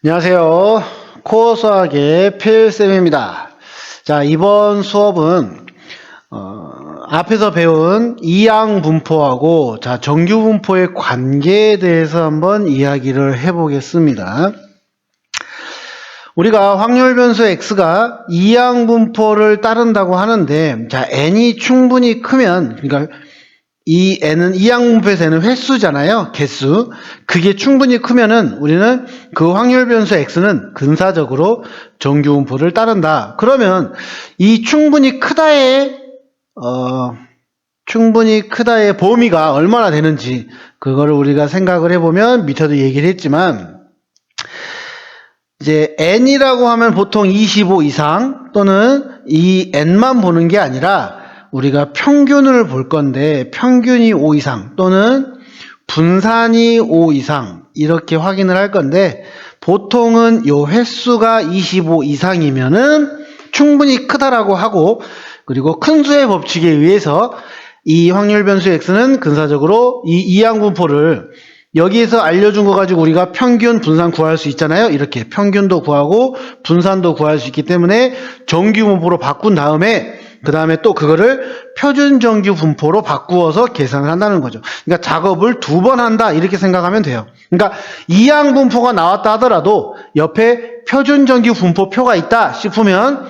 안녕하세요. 코어 수학의 필쌤입니다. 자, 이번 수업은 앞에서 배운 이항분포하고 정규분포의 관계에 대해서 한번 이야기를 해보겠습니다. 우리가 확률 변수 x가 이항분포를 따른다고 하는데, n이 충분히 크면, 그러니까 이 n은 이항분포에서 n은 횟수잖아요. 개수. 그게 충분히 크면은 우리는 그 확률 변수 x는 근사적으로 정규분포를 따른다. 그러면 이 충분히 크다의 범위가 얼마나 되는지 그거를 우리가 생각을 해보면 밑에도 얘기를 했지만, 이제 n이라고 하면 보통 25 이상 또는 이 n만 보는 게 아니라 우리가 평균을 볼 건데, 평균이 5 이상 또는 분산이 5 이상 이렇게 확인을 할 건데, 보통은 요 횟수가 25 이상이면은 충분히 크다라고 하고, 그리고 큰 수의 법칙에 의해서 이 확률 변수 x는 근사적으로 이 이항분포를 여기에서 알려준 거 가지고 우리가 평균, 분산 구할 수 있잖아요. 이렇게 평균도 구하고 분산도 구할 수 있기 때문에 정규분포로 바꾼 다음에 그 다음에 또 그거를 표준 정규 분포로 바꾸어서 계산을 한다는 거죠. 그러니까 작업을 2번 한다 이렇게 생각하면 돼요. 그러니까 이항분포가 나왔다 하더라도 옆에 표준 정규 분포표가 있다 싶으면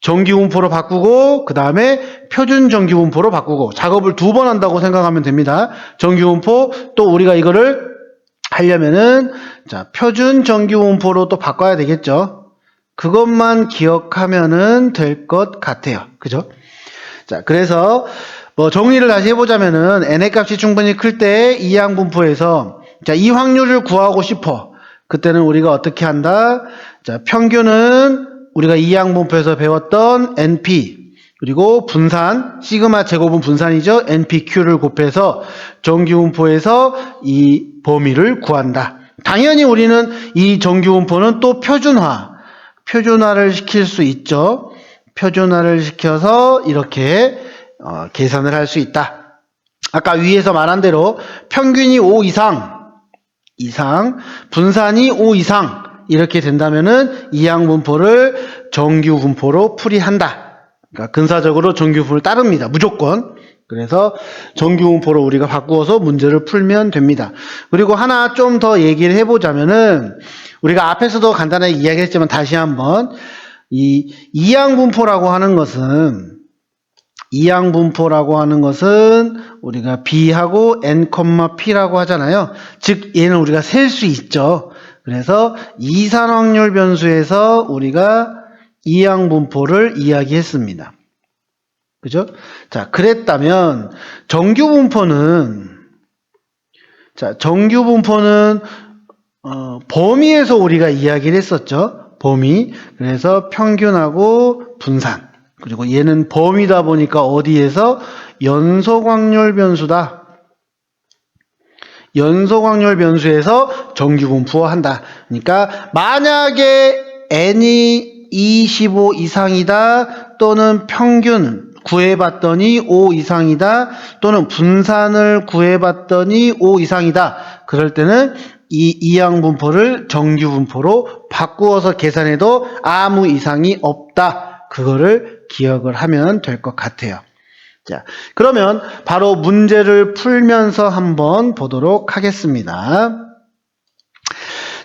정규 분포로 바꾸고 그 다음에 표준 정규 분포로 바꾸고 작업을 2번 한다고 생각하면 됩니다. 정규 분포 또 우리가 이거를 하려면은 표준 정규 분포로 또 바꿔야 되겠죠. 그것만 기억하면은 될 것 같아요. 그죠? 자, 그래서 뭐 정리를 다시 해보자면은 n의 값이 충분히 클 때 이항분포에서 이 확률을 구하고 싶어. 그때는 우리가 어떻게 한다? 평균은 우리가 이항분포에서 배웠던 np 그리고 분산 시그마 제곱은 분산이죠. npq를 곱해서 정규분포에서 이 범위를 구한다. 당연히 우리는 이 정규분포는 또 표준화를 시킬 수 있죠. 표준화를 시켜서 이렇게 계산을 할 수 있다. 아까 위에서 말한 대로 평균이 5 이상, 분산이 5 이상 이렇게 된다면은 이항분포를 정규분포로 풀이한다. 그러니까 근사적으로 정규분포를 따릅니다. 무조건. 그래서 정규분포로 우리가 바꾸어서 문제를 풀면 됩니다. 그리고 하나 좀 더 얘기를 해보자면은 우리가 앞에서도 간단하게 이야기했지만 다시 한번 이 이항분포라고 하는 것은 우리가 b하고 n, p라고 하잖아요. 즉 얘는 우리가 셀 수 있죠. 그래서 이산확률 변수에서 우리가 이항분포를 이야기했습니다. 그죠? 자, 그랬다면 정규분포는 범위에서 우리가 이야기를 했었죠. 범위. 그래서 평균하고 분산. 그리고 얘는 범위다 보니까 어디에서 연속확률 변수다. 연속확률 변수에서 정규분포한다. 그러니까 만약에 n이 25 이상이다 또는 평균 구해봤더니 5 이상이다 또는 분산을 구해봤더니 5 이상이다. 그럴 때는 이 이항분포를 정규분포로 바꾸어서 계산해도 아무 이상이 없다. 그거를 기억을 하면 될 것 같아요. 자, 그러면 바로 문제를 풀면서 한번 보도록 하겠습니다.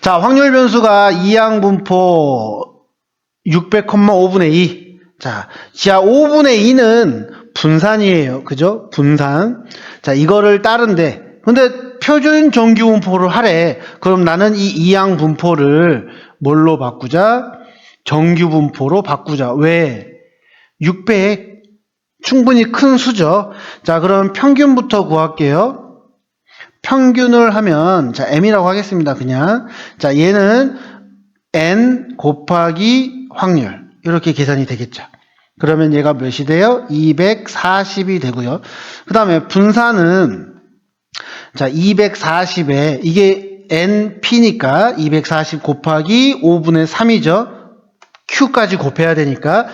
자, 확률 변수가 이항분포 600,5분의 2. 자, 5분의 2는 분산이에요. 그죠? 분산. 자, 이거를 따른데, 근데 표준 정규분포를 하래. 그럼 나는 이 이항분포를 뭘로 바꾸자? 정규분포로 바꾸자. 왜? 600 충분히 큰 수죠. 자, 그럼 평균부터 구할게요. 평균을 하면 m이라고 하겠습니다. 그냥. 자, 얘는 n 곱하기 확률 이렇게 계산이 되겠죠. 그러면 얘가 몇이 돼요? 240이 되고요. 그 다음에 분산은 240에 이게 np니까 240 곱하기 5분의 3이죠. q까지 곱해야 되니까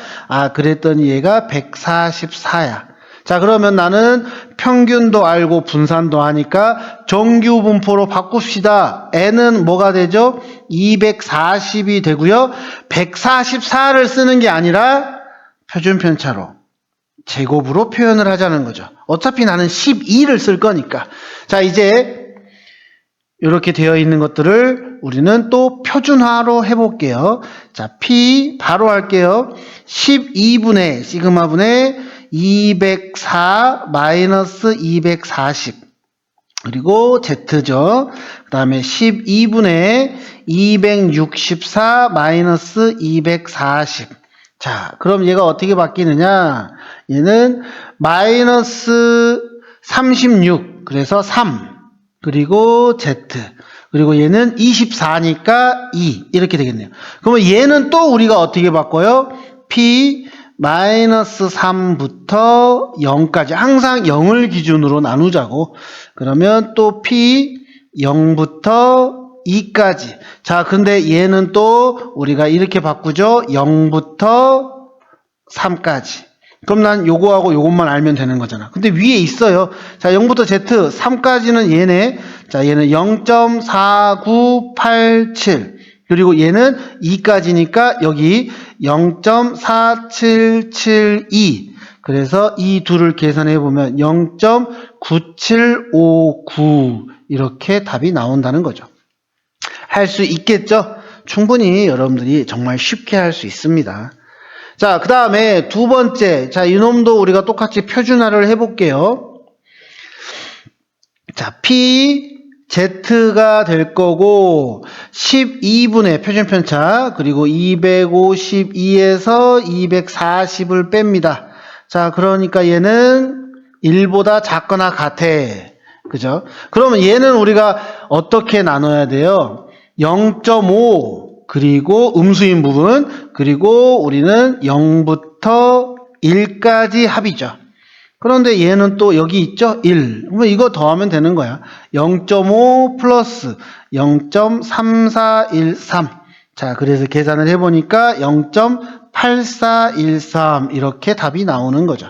그랬더니 얘가 144야. 자, 그러면 나는 평균도 알고 분산도 하니까 정규 분포로 바꿉시다. n은 뭐가 되죠? 240이 되고요. 144를 쓰는 게 아니라 표준 편차로 제곱으로 표현을 하자는 거죠. 어차피 나는 12를 쓸 거니까. 자, 이제 이렇게 되어 있는 것들을 우리는 또 표준화로 해볼게요. 자, P 바로 할게요. 12분의 시그마분의 204 마이너스 240 그리고 Z죠. 그 다음에 12분의 264 마이너스 240 자, 그럼 얘가 어떻게 바뀌느냐? 얘는 마이너스 36 그래서 3 그리고 Z 그리고 얘는 24니까 2 이렇게 되겠네요. 그러면 얘는 또 우리가 어떻게 바꿔요? P 마이너스 3부터 0까지 항상 0을 기준으로 나누자고. 그러면 또 P 0부터 2까지. 자, 근데 얘는 또 우리가 이렇게 바꾸죠. 0부터 3까지. 그럼 난 요거하고 요것만 알면 되는 거잖아. 근데 위에 있어요. 자, 0부터 Z, 3까지는 얘네. 자, 얘는 0.4987. 그리고 얘는 2까지니까 여기 0.4772. 그래서 이 둘을 계산해 보면 0.9759 이렇게 답이 나온다는 거죠. 할 수 있겠죠? 충분히 여러분들이 정말 쉽게 할 수 있습니다. 자, 그 다음에 두 번째. 자, 이놈도 우리가 똑같이 표준화를 해볼게요. 자, P, Z가 될 거고, 12분의 표준편차, 그리고 252에서 240을 뺍니다. 자, 그러니까 얘는 1보다 작거나 같아. 그죠? 그러면 얘는 우리가 어떻게 나눠야 돼요? 0.5, 그리고 음수인 부분, 그리고 우리는 0부터 1까지 합이죠. 그런데 얘는 또 여기 있죠? 1. 그러면 이거 더하면 되는 거야. 0.5 플러스 0.3413. 자, 그래서 계산을 해보니까 0.8413 이렇게 답이 나오는 거죠.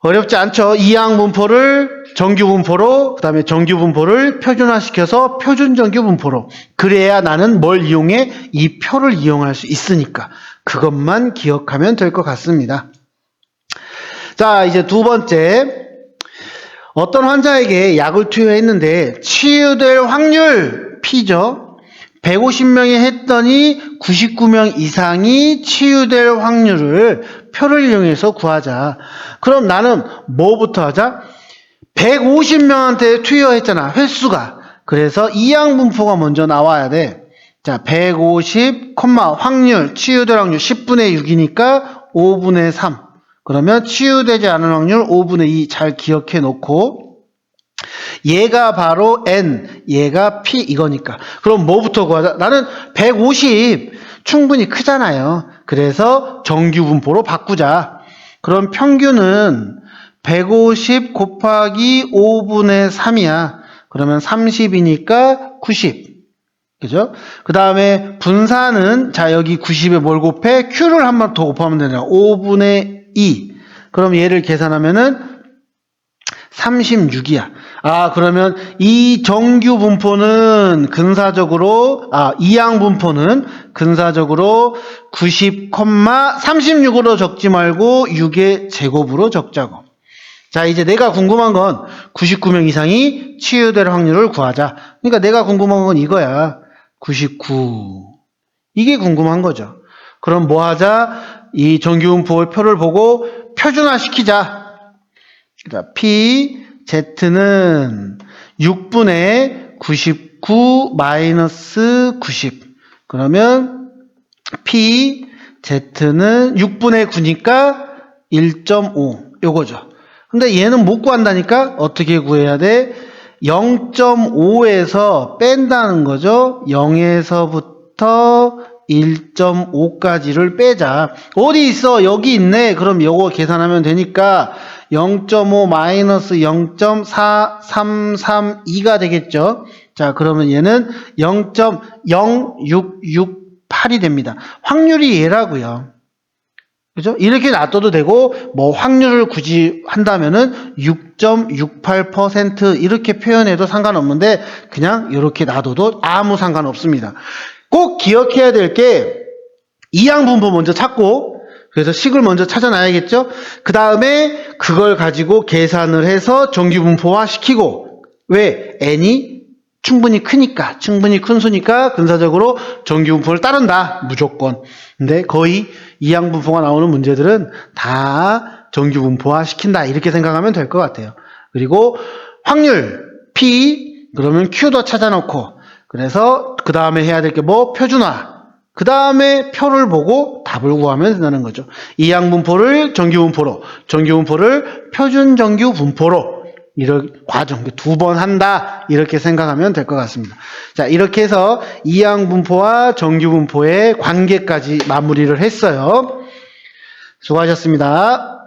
어렵지 않죠? 이항분포를 정규분포로, 그 다음에 정규분포를 표준화시켜서 표준정규분포로. 그래야 나는 뭘 이용해? 이 표를 이용할 수 있으니까. 그것만 기억하면 될 것 같습니다. 자, 이제 두 번째. 어떤 환자에게 약을 투여했는데 치유될 확률 P죠. 150명이 했더니 99명 이상이 치유될 확률을 표를 이용해서 구하자. 그럼 나는 뭐부터 하자? 150명한테 투여했잖아, 횟수가. 그래서 이항분포가 먼저 나와야 돼. 자, 150, 확률, 치유될 확률 10분의 6이니까 5분의 3. 그러면 치유되지 않은 확률 5분의 2 잘 기억해 놓고, 얘가 바로 N, 얘가 P 이거니까. 그럼 뭐부터 구하자? 나는 150 충분히 크잖아요. 그래서 정규분포로 바꾸자. 그럼 평균은 150 곱하기 5분의 3이야. 그러면 30이니까 90. 그죠? 그 다음에 분산은, 자, 여기 90에 뭘 곱해? Q를 한 번 더 곱하면 되잖아. 5분의 2. 그럼 얘를 계산하면은 36이야. 아, 그러면 이 정규 분포는 근사적으로, 이항 분포는 근사적으로 90,36으로 적지 말고 6의 제곱으로 적자고. 자, 이제 내가 궁금한 건 99명 이상이 치유될 확률을 구하자. 그러니까 내가 궁금한 건 이거야. 99. 이게 궁금한 거죠. 그럼 뭐 하자? 이 정규 분포의 표를 보고 표준화시키자. 자, P, Z는 6분의 99 마이너스 90. 그러면 P, Z는 6분의 9니까 1.5. 요거죠. 근데 얘는 못 구한다니까 어떻게 구해야 돼? 0.5에서 뺀다는 거죠. 0에서부터 1.5까지를 빼자. 어디 있어? 여기 있네. 그럼 요거 계산하면 되니까 0.5 마이너스 0.4332가 되겠죠. 자, 그러면 얘는 0.0668이 됩니다. 확률이 얘라고요. 그죠? 이렇게 놔둬도 되고, 뭐, 확률을 굳이 한다면은 6.68% 이렇게 표현해도 상관없는데, 그냥 이렇게 놔둬도 아무 상관없습니다. 꼭 기억해야 될 게, 이항분포 먼저 찾고, 그래서 식을 먼저 찾아놔야겠죠? 그 다음에 그걸 가지고 계산을 해서 정규분포화 시키고, 왜? n이 충분히 크니까, 충분히 큰 수니까 근사적으로 정규분포를 따른다. 무조건. 근데 거의 이항분포가 나오는 문제들은 다 정규분포화 시킨다. 이렇게 생각하면 될 것 같아요. 그리고 확률, P, 그러면 Q도 찾아놓고, 그래서 그 다음에 해야 될 게 뭐? 표준화. 그 다음에 표를 보고 답을 구하면 된다는 거죠. 이항분포를 정규분포로, 정규분포를 표준정규분포로, 이런 과정, 2번 한다. 이렇게 생각하면 될 것 같습니다. 자, 이렇게 해서 이항분포와 정규분포의 관계까지 마무리를 했어요. 수고하셨습니다.